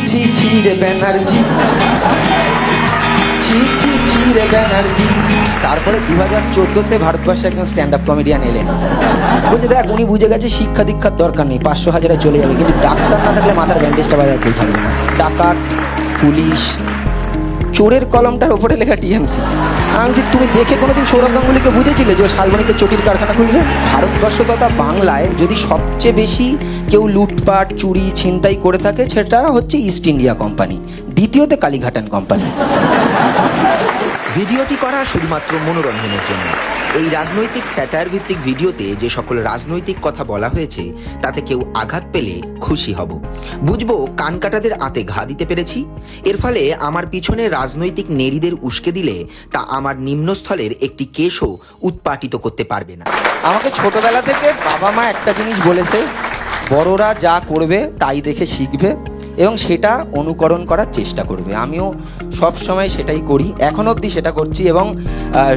ছি ছি রে ব্যানার্জি, ছি ছি ছি রে ব্যানার্জি। তারপরে 2014-তে ভারতবর্ষে একজন স্ট্যান্ড আপ কমেডিয়ান এলেন, বলছে দেখ উনি বুঝে গেছে শিক্ষা দীক্ষার দরকার নেই, 500-1000-এ চলে যাবে, কিন্তু ডাক্তার না থাকলে মাথার ব্যান্ডেজটা বাজার কেউ থাকবে না। ডাকাত, পুলিশ, চোরের কলমটার ওপরে লেখা টিএমসি। আমি বলছি তুমি দেখে কোনোদিন সৌরভ গাঙ্গুলিকে বুঝেছিলে যে ও শালবনীতে চটির কারখানা খুলবে? ভারতবর্ষ তথা বাংলায় যদি সবচেয়ে বেশি কেউ লুটপাট, চুরি, ছিনতাই করে থাকে সেটা হচ্ছে ইস্ট ইন্ডিয়া কোম্পানি, দ্বিতীয়তে কালীঘাটান কোম্পানি। ভিডিওটি করা শুধুমাত্র মনোরঞ্জনের জন্য। এই রাজনৈতিক স্যাটায়ার ভিত্তিক ভিডিওতে যে সকল রাজনৈতিক কথা বলা হয়েছে তাতে কেউ আঘাত পেলে খুশি হব। বুঝবো কানকাটাদের আতে ঘা দিতে পেরেছি। এর ফলে আমার পিছনে রাজনৈতিক নেড়িদের উস্কে দিলে তা আমার নিম্নস্থলের একটি কেশও উৎপাটিত করতে পারবে না। আমাকে ছোটবেলা থেকে বাবা মা একটা জিনিস বলেছে, বড়রা যা করবে তাই দেখে শিখবে এবং সেটা অনুকরণ করার চেষ্টা করবে। আমিও সব সময় সেটাই করি, এখন অবধি সেটা করছি। এবং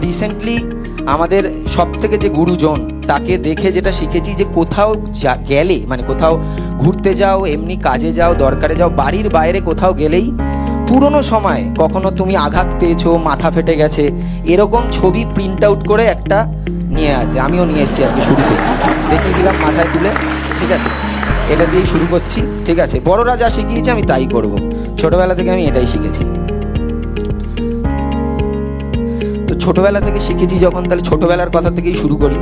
রিসেন্টলি আমাদের সব থেকে যে গুরুজন, তাকে দেখে যেটা শিখেছি যে কোথাও গেলে, মানে কোথাও ঘুরতে যাও, এমনি কাজে যাও, দরকারে যাও, বাড়ির বাইরে কোথাও গেলেই পুরনো সময় কখনো তুমি আঘাত পেয়েছো, মাথা ফেটে গেছে, এরকম ছবি প্রিন্ট আউট করে একটা নিয়ে আসতে, আমিও নিয়ে এসেছি আজকে শুরুতে, দেখিয়ে দিলাম মাথায় তুলে। ঠিক আছে, এটা দিয়েই শুরু করছি। ঠিক আছে, বড়রা যা শিখিয়েছে আমি তাই করব, ছোটবেলা থেকে আমি এটাই শিখেছি। তো ছোটবেলা থেকে শিখেছি যখন, তাহলে ছোটবেলার কথা থেকেই শুরু করি।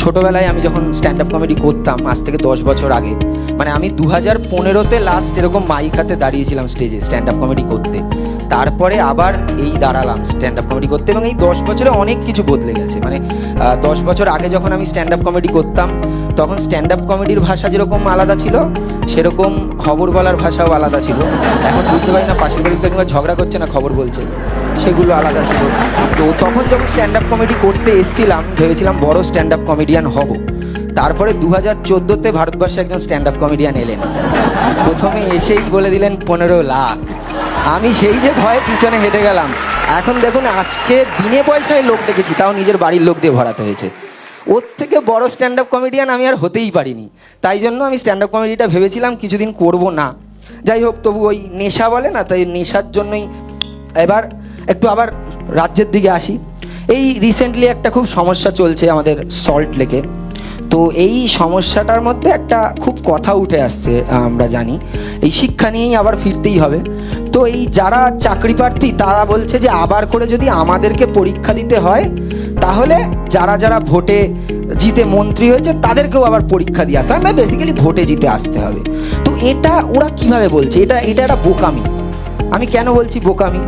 ছোটবেলায় আমি যখন স্ট্যান্ড আপ কমেডি করতাম, আজ থেকে 10 বছর আগে, মানে আমি 2015-তে লাস্ট এরকম মাইক হাতে দাঁড়িয়েছিলাম স্টেজে স্ট্যান্ড আপ কমেডি করতে। তারপরে আবার এই দাঁড়ালাম স্ট্যান্ড আপ কমেডি করতে, এবং এই 10 বছরে অনেক কিছু বদলে গেছে। মানে 10 বছর আগে যখন আমি স্ট্যান্ড আপ কমেডি করতাম, তখন স্ট্যান্ড আপ কমেডির ভাষা যেরকম আলাদা ছিল, সেরকম খবর বলার ভাষাও আলাদা ছিল। এখন বুঝতে পারি না পাশের বাড়িতে কিংবা ঝগড়া করছে না খবর বলছে, সেগুলো আলাদা ছিল। তো তখন যখন স্ট্যান্ড আপ কমেডি করতে এসেছিলাম, ভেবেছিলাম বড় স্ট্যান্ড আপ কমেডিয়ান হব। তারপরে 2014-তে ভারতবর্ষে একজন স্ট্যান্ড আপ কমেডিয়ান এলেন, প্রথমে এসেই বলে দিলেন 15 লাখ। আমি সেই যে ভয়ে পিছনে হেঁটে গেলাম। এখন দেখুন আজকে বিনে পয়সায় লোক ডেকেছি, তাও নিজের বাড়ির লোক দিয়ে ভরাতে হয়েছে। ওর থেকে বড় স্ট্যান্ড আপ কমেডিয়ান আমি আর হতেই পারিনি। তাই জন্য আমি স্ট্যান্ড আপ কমেডিটা ভেবেছিলাম কিছুদিন করব না। যাই হোক, তবু ওই নেশা বলে না, তাই নেশার জন্যই এবার একটু আবার রাজ্যের দিকে আসি। এই রিসেন্টলি একটা খুব সমস্যা চলছে আমাদের সল্ট লেকে। তো এই সমস্যাটার মধ্যে একটা খুব কথা উঠে আসছে, আমরা জানি এই শিক্ষা নিয়েই আবার ফিরতেই হবে। তো এই যারা চাকরি প্রার্থী তারা বলছে যে আবার করে যদি আমাদেরকে পরীক্ষা দিতে হয়, তাহলে যারা যারা ভোটে জিতে মন্ত্রী হয়েছে তাদেরকেও আবার পরীক্ষা দিয়ে আসতে হবে, মানে বেসিক্যালি ভোটে জিতে আসতে হবে। তো এটা ওরা কিভাবে বলছে? এটা একটা বোকামি। আমি কেন বলছি বোকামি?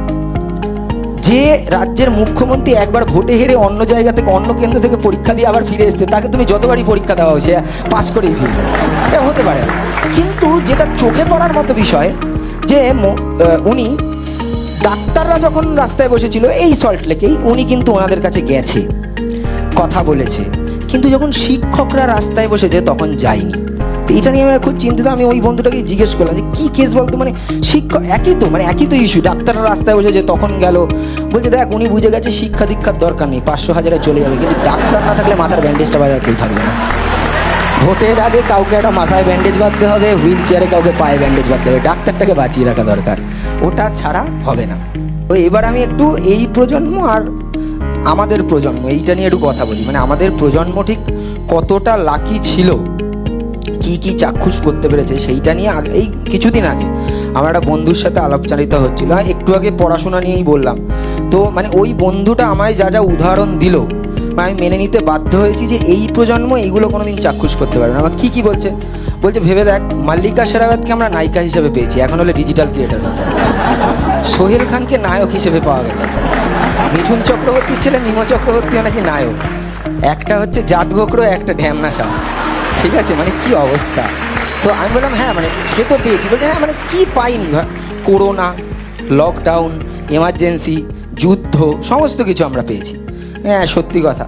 যে রাজ্যের মুখ্যমন্ত্রী একবার ভোটে হেরে অন্য জায়গা থেকে, অন্য কেন্দ্র থেকে পরীক্ষা দিয়ে আবার ফিরে এসছে, তাকে তুমি যতবারই পরীক্ষা দেওয়া সে পাস করেই ফিরবে, এটা হতে পারে না। কিন্তু যেটা চোখে পড়ার মতো বিষয়, যে উনি ডাক্তাররা যখন রাস্তায় বসেছিল এই সল্ট লেকেই, উনি কিন্তু ওনাদের কাছে গেছে, কথা বলেছে, কিন্তু যখন শিক্ষকরা রাস্তায় বসেছে তখন যায়নি। এটা নিয়ে আমি খুব চিন্তিত। আমি ওই বন্ধুটাকে জিজ্ঞেস করলাম যে কী কেস বলতো, মানে শিক্ষক একই তো ইস্যু, ডাক্তাররা রাস্তায় বসেছে তখন গেল। বলছে দেখ উনি বুঝে গেছে শিক্ষা দীক্ষার দরকার নেই, 500-1000-এ চলে যাবে, কিন্তু ডাক্তার না থাকলে মাথার ব্যান্ডেজটা বাজার কেউ থাকবে না। ভোটের আগে কাউকে একটা মাথায় ব্যান্ডেজ বাঁধতে হবে, হুইল চেয়ারে কাউকে পায়ে ব্যান্ডেজ বাঁধতে হবে, ডাক্তারটাকে বাঁচিয়ে রাখা দরকার, ওটা ছাড়া হবে না। তো এবার আমি একটু এই প্রজন্ম আর আমাদের প্রজন্ম এইটা নিয়ে একটু কথা বলি। মানে আমাদের প্রজন্ম ঠিক কতটা লাকি ছিল, কি কি চাক্ষুষ করতে পেরেছে সেইটা নিয়ে এই কিছুদিন আগে আমার একটা বন্ধুর সাথে আলাপচারিতা হচ্ছিল। একটু আগে পড়াশোনা নিয়েই বললাম। তো মানে ওই বন্ধুটা আমায় যা যা উদাহরণ দিল, আমি মেনে নিতে বাধ্য হয়েছি যে এই প্রজন্ম এইগুলো কোনোদিন চাক্ষুষ করতে পারবে না। আমার কী বলছে ভেবে দেখ, মাল্লিকা শেরাওয়াতকে আমরা নায়িকা হিসেবে পেয়েছি, এখন হলে ডিজিটাল ক্রিয়েটার। সোহেল খানকে নায়ক হিসেবে পাওয়া গেছে, মিঠুন চক্রবর্তীর ছেলে নিমো চক্রবর্তীও নাকি নায়ক, একটা হচ্ছে জাত বকরো, একটা ঢ্যামনা শাহ। ঠিক আছে, মানে কি অবস্থা। তো আমি বললাম হ্যাঁ মানে সে তো পেয়েছি। বলছে হ্যাঁ মানে কি পাইনি? করোনা, লকডাউন, এমার্জেন্সি, যুদ্ধ, সমস্ত কিছু আমরা পেয়েছি। হ্যাঁ সত্যি কথা।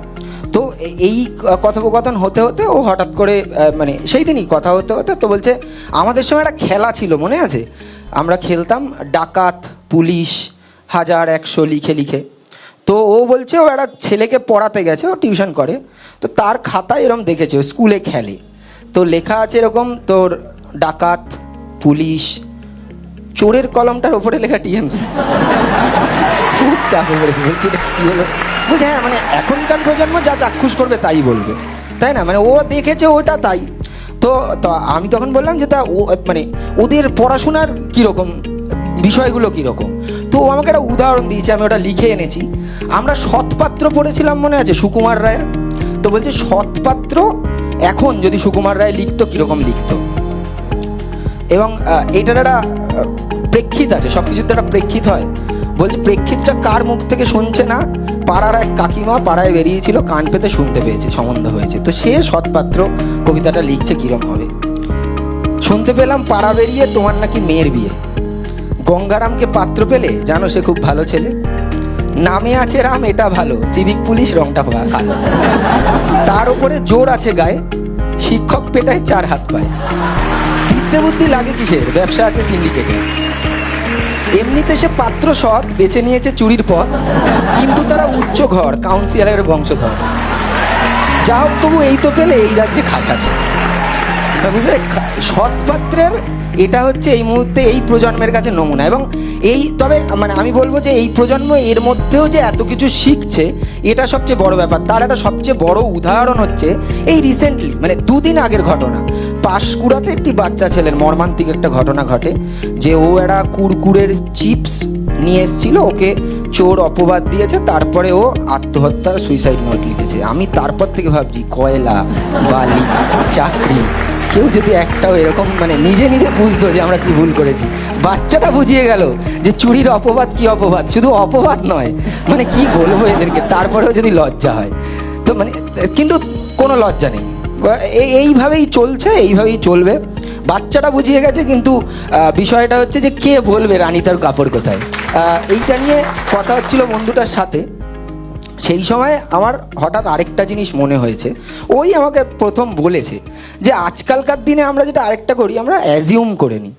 তো এই কথোপকথন হতে হতে ও হঠাৎ করে মানে সেই দিনই কথা হতে হতে তো বলছে আমাদের সময় একটা খেলা ছিল মনে আছে, আমরা খেলতাম ডাকাত, পুলিশ, 1000-100 লিখে লিখে। তো ও বলছে ও একটা ছেলেকে পড়াতে গেছে, ও টিউশন করে, তো তার খাতায় এরকম দেখেছে ও স্কুলে খেলে, তো লেখা আছে এরকম তোর ডাকাত, পুলিশ, চোরের কলমটার ওপরে লেখা টিএমসি। খুব চাপে পড়েছে, বলছি এটা কি হলো? বলছে হ্যাঁ মানে এখনকার প্রজন্ম যা চাক্ষুষ করবে তাই বলবে, তাই না? মানে ও দেখেছে ওটা তাই। তো তো আমি তখন বললাম যে তা ও মানে ওদের পড়াশোনার কীরকম, বিষয়গুলো কীরকম। তো ও আমাকে একটা উদাহরণ দিয়েছে, আমি ওটা লিখে এনেছি। আমরা সৎপাত্র পড়েছিলাম, মনে আছে, সুকুমার রায়ের? তো বলছে সৎপাত্র এখন যদি সুকুমার রায় লিখতো কীরকম লিখতো। এবং এটার একটা প্রেক্ষিত আছে, সব কিছুতে একটা প্রেক্ষিত হয়। বলছে প্রেক্ষিতটা কার মুখ থেকে শুনছে না, পাড়ার এক কাকিমা পাড়ায় বেরিয়েছিল, কান পেতে শুনতে পেয়েছে সম্বন্ধ হয়েছে। তো সে সৎপাত্র কবিতাটা লিখছে কীরকম হবে। শুনতে পেলাম পাড়া বেরিয়ে তোমার নাকি মেয়ের বিয়ে, গঙ্গারামকে পাত্র পেলে জানো সে খুব ভালো ছেলে, নামে আছে রাম এটা ভালো, সিভিক পুলিশ রংটা কালো, তার উপরে জোর আছে গায়ে, শিক্ষক পেটায় 4 হাত পায়, বিদ্যে বুদ্ধি লাগে কিসের, ব্যবসা আছে সিন্ডিকেটে, এমনিতে সে পাত্র সৎ, বেছে নিয়েছে চুরির পথ, কিন্তু তারা উচ্চ ঘর, কাউন্সিলরের বংশধর, যা হোক তবু এই তো পেলে এই রাজ্যে খাস আছে। বুঝলে, সৎপাত্রের এটা হচ্ছে এই মুহূর্তে এই প্রজন্মের কাছে নমুনা। এবং এই তবে মানে আমি বলবো যে এই প্রজন্ম এর মধ্যেও যে এত কিছু শিখছে এটা সবচেয়ে বড় ব্যাপার। তার একটা সবচেয়ে বড় উদাহরণ হচ্ছে এই রিসেন্টলি মানে 2 দিন আগের ঘটনা, পাঁশকুড়াতে একটি বাচ্চা ছেলের মর্মান্তিক একটা ঘটনা ঘটে যে ও একটা কুরকুরের চিপস নিয়ে এসেছিল, ওকে চোর অপবাদ দিয়েছে, তারপরে ও আত্মহত্যা সুইসাইড নোট লিখেছে। আমি তারপর থেকে ভাবছি কয়লা, বালি, চাকরি, কেউ যদি একটাও এরকম মানে নিজে নিজে বুঝতো যে আমরা কি ভুল করেছি। বাচ্চাটা বুঝিয়ে গেল যে চুরির অপবাদ কি অপবাদ, শুধু অপবাদ নয়, মানে কি বলবো এদেরকে, তারপরেও যদি লজ্জা হয়। তো মানে কিন্তু কোনো লজ্জা নেই, এইভাবেই চলছে, এইভাবেই চলবে। বাচ্চাটা বুঝিয়ে গেছে, কিন্তু বিষয়টা হচ্ছে যে কে বলবে রানী তার কাপড় কোথায়। এইটা নিয়ে কথা হচ্ছিল বন্ধুটার সাথে, সেই সময় আমার হঠাৎ আরেকটা জিনিস মনে হয়েছে। ওই আমাকে প্রথম বলেছে যে আজকালকার দিনে আমরা যেটা আরেকটা করি, আমরা অ্যাজিউম করে নিই,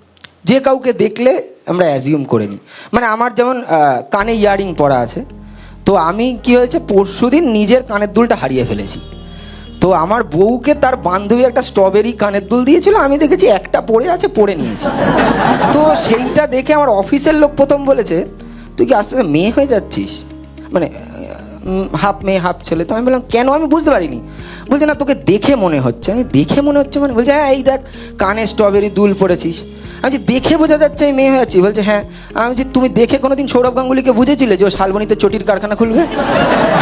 যে কাউকে দেখলে আমরা অ্যাজিউম করে নিই। মানে আমার যেমন কানে ইয়ারিং পরা আছে, তো আমি কি হয়েছে পরশুদিন নিজের কানের দুলটা হারিয়ে ফেলেছি। তো আমার বউকে তার বান্ধবী একটা স্ট্রবেরি কানের দুল দিয়েছিল, আমি দেখেছি একটা পড়ে আছে, পড়ে নিয়েছি। তো সেইটা দেখে আমার অফিসের লোক প্রথম বলেছে তুই কি আস্তে আস্তে মেয়ে হয়ে যাচ্ছিস, মানে হাফ মেয়ে হাফ ছেলে। তো আমি বললাম কেন, আমি বুঝতে পারিনি। বলছে না তোকে দেখে মনে হচ্ছে। আমি দেখে মনে হচ্ছে মানে? বলছে হ্যাঁ এই দেখ কানে স্ট্রবেরি দুল পরেছিস। আমি বলছি দেখে বোঝা যাচ্ছে আমি মেয়ে হয়ে যাচ্ছি? বলছে হ্যাঁ। আমি বলছি তুমি দেখে কোনোদিন সৌরভ গাঙ্গুলিকে বুঝেছিলে যে ও শালবনীতে চটির কারখানা খুলবে?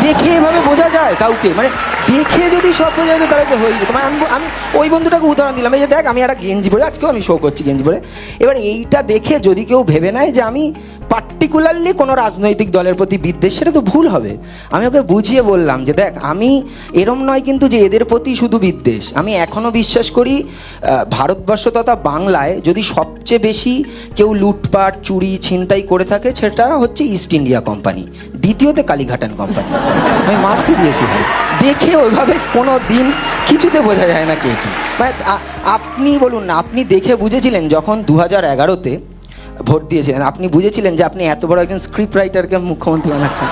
দেখে এভাবে বোঝা যায় কাউকে? মানে দেখে যদি সব বোঝা যেত তাহলে তো হয়ে যেত। মানে আমি ওই বন্ধুটাকে উদাহরণ দিলাম, এই যে দেখ আমি একটা গেঞ্জি পরে, আজকেও আমি শো করছি গেঞ্জি পরে। এবার এইটা দেখে যদি কেউ ভেবে নেয় যে আমি পার্টিকুলারলি কোনো রাজনৈতিক দলের প্রতি বিদ্বেষ, সেটা তো ভুল হবে। আমি ওকে বুঝিয়ে বললাম যে দেখ আমি এরম নয় কিন্তু যে এদের প্রতি শুধু বিদ্বেষ। আমি এখনও বিশ্বাস করি ভারতবর্ষ তথা বাংলায় যদি সবচেয়ে বেশি কেউ লুটপাট চুরি ছিনতাই করে থাকে সেটা হচ্ছে ইস্ট ইন্ডিয়া কোম্পানি, দ্বিতীয়তে কালীঘাটান কোম্পানি। আমি মার্কসই দিয়েছি ভাই। দেখে ওইভাবে কোনো দিন কিছুতে বোঝা যায় না কে কী। মানে আপনি বলুন না, আপনি দেখে বুঝেছিলেন যখন 2011-তে ভোট দিয়েছিলেন, আপনি বুঝেছিলেন যে আপনি এত বড় একজন স্ক্রিপ্ট রাইটারকে মুখ্যমন্ত্রী বানাচ্ছেন?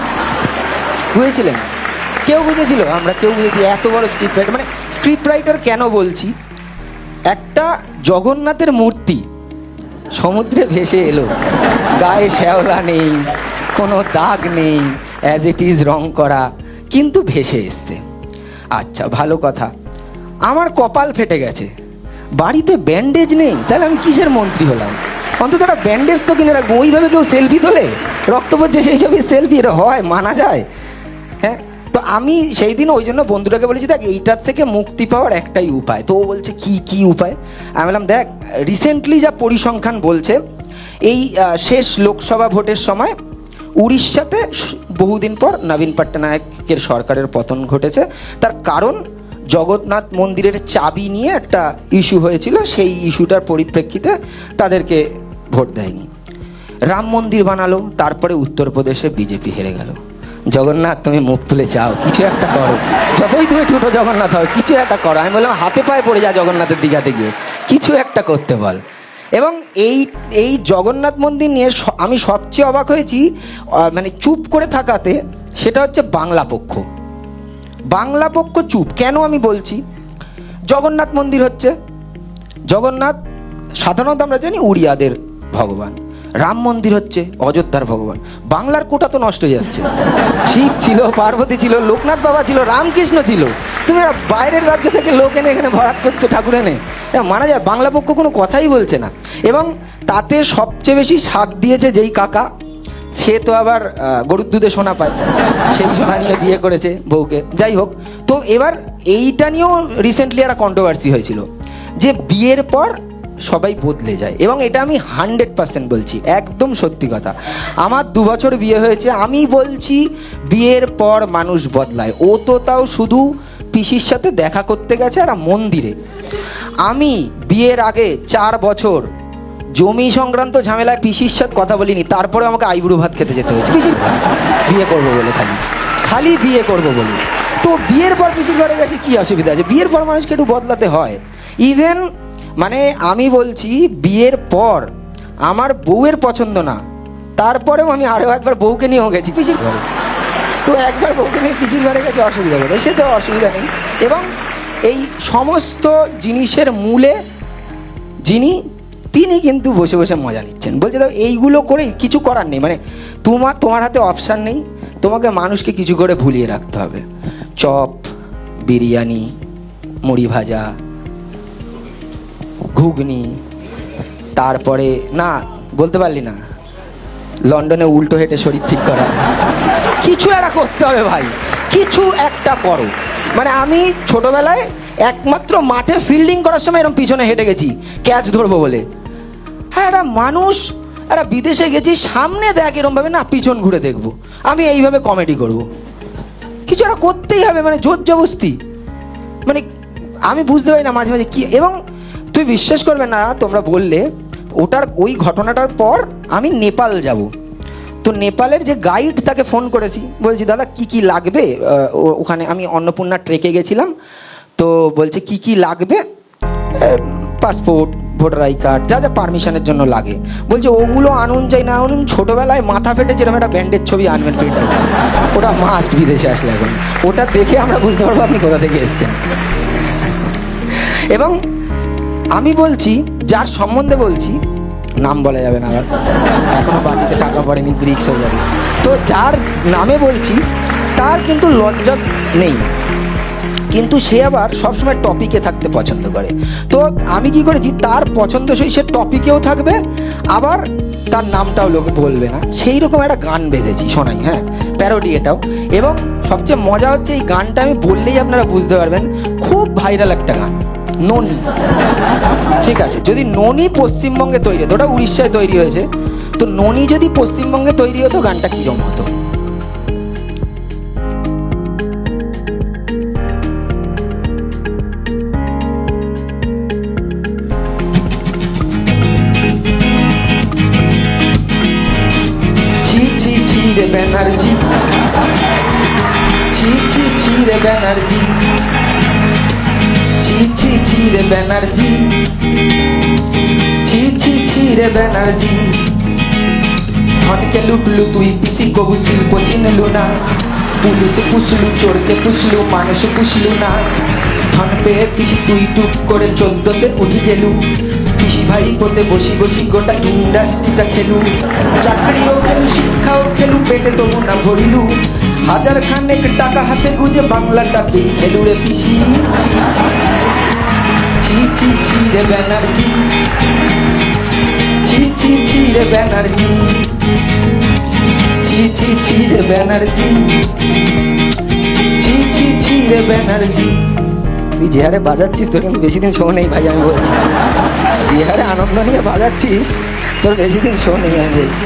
বুঝেছিলেন? কেউ বুঝেছিল? আমরা কেউ বুঝেছি এত বড় স্ক্রিপ্ট রাইটার। মানে স্ক্রিপ্ট রাইটার কেন বলছি, একটা জগন্নাথের মূর্তি সমুদ্রে ভেসে এলো, গায়ে শ্যাওলা নেই, কোনো দাগ নেই, অ্যাজ ইট ইজ রং করা, কিন্তু ভেসে এসছে। আচ্ছা ভালো কথা, আমার কপাল ফেটে গেছে, বাড়িতে ব্যান্ডেজ নেই, তাহলে আমি কিসের মন্ত্রী হলাম? অন্তত একটা ব্যান্ডেজ তো কিনে রাখবো। ওইভাবে কেউ সেলফি তোলে, রক্ত পড়ছে সেই ছবির সেলফি, এটা হয়? মানা যায়? হ্যাঁ। তো আমি সেই দিন ওই জন্য বন্ধুটাকে বলেছি দেখ এইটার থেকে মুক্তি পাওয়ার একটাই উপায়। তো ও বলছে কি উপায়? আমি বললাম দেখ রিসেন্টলি যা পরিসংখ্যান বলছে, এই শেষ লোকসভা ভোটের সময় উড়িষ্যাতে বহুদিন পর নবীন পট্টনায়কের সরকারের পতন ঘটেছে। তার কারণ জগন্নাথ মন্দিরের চাবি নিয়ে একটা ইস্যু হয়েছিল, সেই ইস্যুটার পরিপ্রেক্ষিতে তাদেরকে ভোট দেয়নি। রাম মন্দির বানালো, তারপরে উত্তরপ্রদেশে বিজেপি হেরে গেল। জগন্নাথ তুমি মুখ তুলে চাও, কিছু একটা করো, যতই তুমি ছোটো জগন্নাথ হও কিছু একটা করো। আমি বললাম হাতে পায়ে পড়ে যা জগন্নাথের দিঘাতে গিয়ে, কিছু একটা করতে বল। এবং এই জগন্নাথ মন্দির নিয়ে আমি সবচেয়ে অবাক হয়েছি মানে চুপ করে থাকাতে, সেটা হচ্ছে বাংলা পক্ষ। বাংলা পক্ষ চুপ কেন আমি বলছি, জগন্নাথ মন্দির হচ্ছে, জগন্নাথ সাধারণত আমরা জানি উড়িয়াদের ভগবান, রাম মন্দির হচ্ছে, অযোধ্যার ভগবান। বাংলার কোটা তো নষ্ট হয়ে যাচ্ছে। শিব ছিল, পার্বতী ছিল, লোকনাথ বাবা ছিল, রামকৃষ্ণ ছিল, তুমি একটা বাইরের রাজ্য থেকে লোক এনে এখানে ভরাট করছো ঠাকুর এনে, এটা মানা যায়? বাংলা পক্ষ কোনো কথাই বলছে না। এবং তাতে সবচেয়ে বেশি সাথ দিয়েছে যেই কাকা, সে তো আবার গরুর দুধে সোনা পায়, সেই সোনা নিয়ে বিয়ে করেছে বউকে। যাই হোক, তো এবার এইটা নিয়েও রিসেন্টলি একটা কন্ট্রোভার্সি হয়েছিল যে বিয়ের পর সবাই বদলে যায়, এবং এটা আমি 100% বলছি, একদম সত্যি কথা। আমার 2 বছর বিয়ে হয়েছে, আমি বলছি বিয়ের পর মানুষ বদলায়। ও তো তাও শুধু পিসির সাথে দেখা করতে গেছে একটা মন্দিরে। আমি বিয়ের আগে 4 বছর জমি সংক্রান্ত ঝামেলায় পিসির সাথে কথা বলিনি, তারপরে আমাকে আইবুড়ো ভাত খেতে যেতে হয়েছে পিসির বিয়ে করবো বলে, খালি বিয়ে করবো বলে। তো বিয়ের পর পিসির ঘরে গেছে, কি অসুবিধা আছে? বিয়ের পর মানুষকে একটু বদলাতে হয়। ইভেন মানে আমি বলছি বিয়ের পর আমার বউয়ের পছন্দ না, তারপরেও আমি আরও একবার বউকে নিয়েও গেছি পিসির ঘরে। তো একবার বউকে নিয়ে পিসির ঘরে গেছে, অসুবিধা হবে, সে তো অসুবিধা নেই। এবং এই সমস্ত জিনিসের মূলে তিনি কিন্তু বসে বসে মজা নিচ্ছেন। বলছে দাও এইগুলো করেই কিছু করার নেই, মানে তোমার হাতে অপশান নেই, তোমাকে মানুষকে কিছু করে ভুলিয়ে রাখতে হবে। চপ, বিরিয়ানি, মুড়ি ভাজা, ঘুগনি, তারপরে না বলতে পারলি না, লন্ডনে উল্টো হেঁটে শরীর ঠিক করা, কিছু একটা করতে হবে ভাই, কিছু একটা করো। মানে আমি ছোটবেলায় একমাত্র মাঠে ফিল্ডিং করার সময় এরকম পিছনে হেঁটে গেছি ক্যাচ ধরবো বলে। হ্যাঁ, একটা মানুষ, একটা বিদেশে গেছি, সামনে দেখ এরকমভাবে, না পিছন ঘুরে দেখবো, আমি এইভাবে কমেডি করব। কিছু একটা করতেই হবে, মানে জোর জবস্তি। মানে আমি বুঝতে পারি না মাঝে মাঝে কি। এবং তুই বিশ্বাস করবে না, তোমরা বললে ওই ঘটনাটার পর আমি নেপাল যাব। তো নেপালের যে গাইড, তাকে ফোন করেছি, বলছি দাদা কি কি লাগবে ওখানে। আমি অন্নপূর্ণা ট্রেকে গেছিলাম, তো বলছে কি কি লাগবে, পাসপোর্ট, ভোটার আই কার্ড, যা যা পারমিশনের জন্য লাগে। বলছে ওগুলো আনুন চাই না আনুন, ছোটোবেলায় মাথা ফেটেছে এরকম একটা ব্যান্ডের ছবি আনবেন প্রিন্টার, ওটা মাস্ট বিদেশে আসলে এখন, ওটা দেখে আমরা বুঝতে পারবো আপনি কোথা থেকে এসছেন। এবং আমি বলছি, যার সম্বন্ধে বলছি, নাম বলা যাবে না, এখনো বাড়িতে টাকা পড়েনি, ব্রিক্স হয়ে যাবে। তো যার নামে বলছি তার কিন্তু লজ্জা নেই, কিন্তু সে আবার সবসময় টপিকে থাকতে পছন্দ করে। তো আমি কি করেছি, তার পছন্দসই সে টপিকেও থাকবে, আবার তার নামটাও লোকে বলবে না, সেই রকম একটা গান বেঁধেছি, শোনাই, হ্যাঁ, প্যারোডি এটাও। এবং সবচেয়ে মজা হচ্ছে এই গানটা আমি বললেই আপনারা বুঝতে পারবেন, খুব ভাইরাল একটা গান, ননি। ঠিক আছে, যদি ননি পশ্চিমবঙ্গে তৈরি হতো, ওটা উড়িষ্যায় তৈরি হয়েছে, তো ননি যদি পশ্চিমবঙ্গে তৈরি হতো গানটা কীরকম হতো? রে ব্যানার্জি, ছি ছি ছি রে ব্যানার্জি, ছি ছি ছি রে ব্যানার্জি, ছি ছি ছি রে ব্যানার্জি। ধনকে লুটলু তুই, পিসি কবু শিল্প চিনলু না, পুলিশ পুষলু, চোরকে পুষলু, মানুষ পুষলু না। ধন পেয়ে পিসি তুই টুক করে 14তে উঠে গেলু, পিসি ভাই পোতে বসি বসি গোটা ইন্ডাস্ট্রিটা খেলু। চাকরিও খেলু, শিক্ষাও খেলু, পেটে তবু না ভরিলু। 1000 খানেক টাকা হাতে গুজে বাংলাটাকেই খেলু রে পিসি। ছি ছি ছি রে ব্যানার্জি, ছি ছি ছি রে ব্যানার্জি, ছি ছি ছি রে ব্যানার্জি, ছি ছি ছি রে ব্যানার্জি। তুই যে হারে বাজাচ্ছিস তোর কিন্তু বেশি দিন শো নেই ভাই, আমি বলছি, যে হারে আনন্দ নিয়ে বাজাচ্ছিস তোর বেশি দিন শো নেই, আমি বলছি।